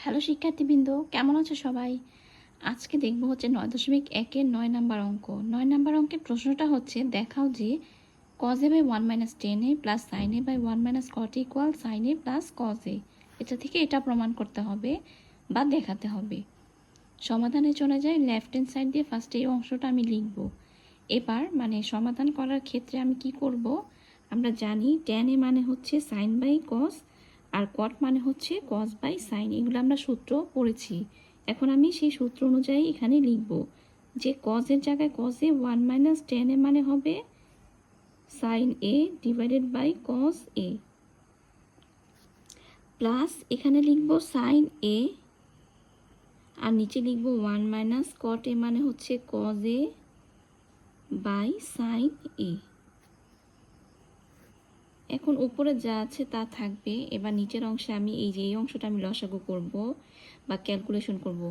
Hello শিক্ষার্থীবৃন্দ, কেমন আছো সবাই? আজকে দেখব হচ্ছে 9.1-এর 9 নাম্বার অঙ্ক। 9 নাম্বার অঙ্কের প্রশ্নটা হচ্ছে দেখাও যে cos a by 1 minus tan A plus sine A by 1 minus cot equal sine A plus cos A. এটা থেকে এটা প্রমাণ করতে হবে বা দেখাতে হবে। সমাধানে চলে যাই, লেফট হ্যান্ড সাইড দিয়ে ফার্স্টে এই অংশটা আমি লিখব। এবার সমাধান করার ক্ষেত্রে আমি কি করব? আমরা জানি ট্যান এ মানে হচ্ছে সাইন বাই কস, আর কট মানে হচ্ছে কস বাই সাইন। এগুলো আমরা সূত্র পড়েছি। এখন আমি সেই সূত্র অনুযায়ী এখানে লিখব যে কজের জায়গায় কজে 1 মাইনাস ট্যান এ মানে হবে sine A divided by cos A, plus এখানে লিখব সাইন এ, আর নিচে লিখব 1 মাইনাস কট এ মানে হচ্ছে cause A by sine A. এখন উপরে যা আছে তা থাকবে। এবার নিচের অংশে আমি এই অংশটা আমি লসাগু করব বা ক্যালকুলেশন করব।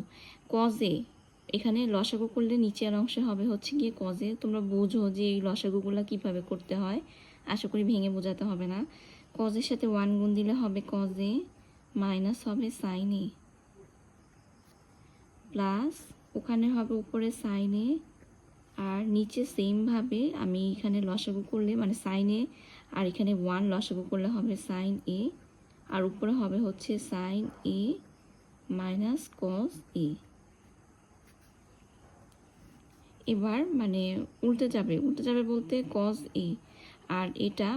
কজে এখানে লসাগু করলে নিচের অংশে হবে হচ্ছে গিয়ে কজে। তোমরা বোঝো যে এই লসাগুগুলো কিভাবে করতে হয়, আশা করি ভেঙে বোঝাতে হবে না। কজের সাথে 1 গুণ দিলে হবে কজে, মাইনাস হবে সাইনে, প্লাস ওখানে হবে উপরে সাইনে, আর নিচে সেমভাবে আমি এখানে লসাগু করলে মানে সাইনে আর এখানে 1 লসাগু করলে হবে সাইন এ, আর উপরে হবে হচ্ছে সাইন এ মাইনাস কস এ। এবার উল্টে যাবে বলতে কস এ, আর এটা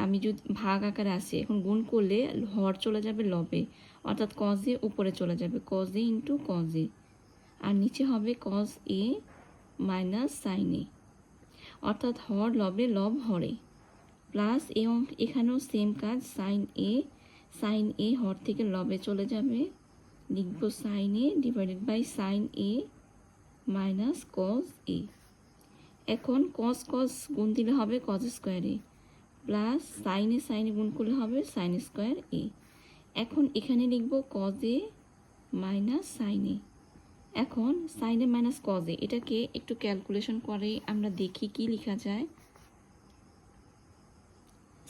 আমি যদি ভাগ আকারে আসে এখন গুণ করলে হর চলে যাবে লবে, অর্থাৎ কস এ উপরে চলে যাবে কস এ ইন্টু কস এ, আর নিচে হবে কস এ মাইনাস সাইন এ, অর্থাৎ হর লবে লব হরে, প্লাস এখানেও সেম কাজ সাইন এ হর থেকে লবে চলে যাবে, লিখব sine A divided by sine A minus cos A. এখন কস কস গুণ দিলে হবে কস স্কোয়ারে, প্লাস সাইন এ গুণ করলে হবে সাইন স্কোয়ার এ। এখন এখানে লিখব কস এ মাইনাস সাইন এ। এখন সাইন এ মাইনাস কস এ, এটাকে একটু ক্যালকুলেশন করে আমরা দেখি কি লেখা যায়।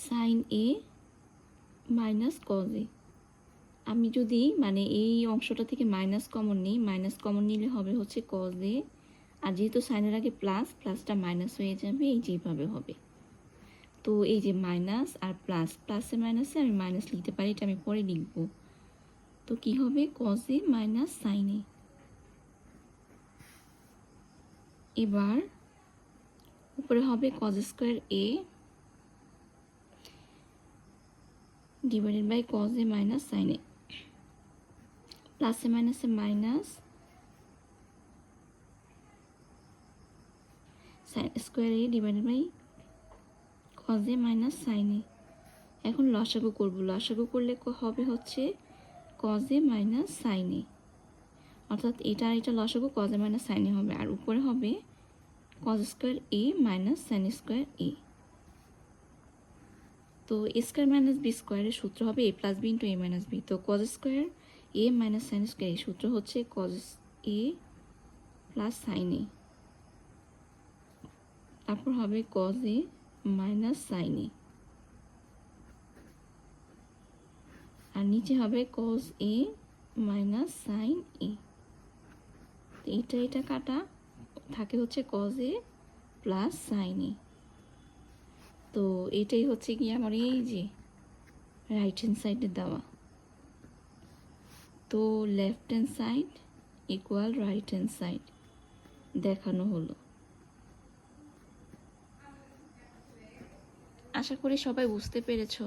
সাইন এ মাইনাস কস এ, আমি যদি এই অংশটা থেকে মাইনাস কমন নিই, মাইনাস কমন নিলে হবে হচ্ছে কস এ, আর যেহেতু সাইনের আগে প্লাস, প্লাসটা মাইনাস হয়ে যাবে, এই যেভাবে হবে। তো এই যে মাইনাস আর প্লাস, প্লাসে মাইনাসে আমি মাইনাস লিখতে পারি, এটা আমি পরে লিখব। তো কি হবে কস এ মাইনাস সাইন এ। এবার উপরে হবে cos square A divided by cos A minus sine A, প্লাসে মাইনাসে minus sine square A divided by cos A minus sine A. এখন লসাগু করব, লসাগু করলে হবে হচ্ছে কস এ মাইনাস সাইন এ, অর্থাৎ এটা আর এটা লসাগু কস এ মাইনাস সাইন এ হবে, আর উপরে হবে কস স্কোয়ার এ মাইনাস সাইন স্কোয়ার এ। তো এ স্কোয়ার মাইনাস বি স্কোয়ারের সূত্র হবে এ প্লাস বি ইন্টু এ মাইনাস বি। তো কস স্কোয়ার এ মাইনাস সাইন স্কোয়ার এই সূত্র হচ্ছে কস এ প্লাস সাইন এ, তারপর হবে কস এ মাইনাস সাইন এ, আর নিচে হবে কস এ মাইনাস সাইন এ। এটা কাটা থাকে হচ্ছে কস এ প্লাস সাইন এ। তো এটাই হচ্ছে কি আমার এই যে রাইট হ্যান্ড সাইডে দেওয়া। তো left hand side equal right hand side দেখানো হলো। আশা করি সবাই বুঝতে পেরেছো।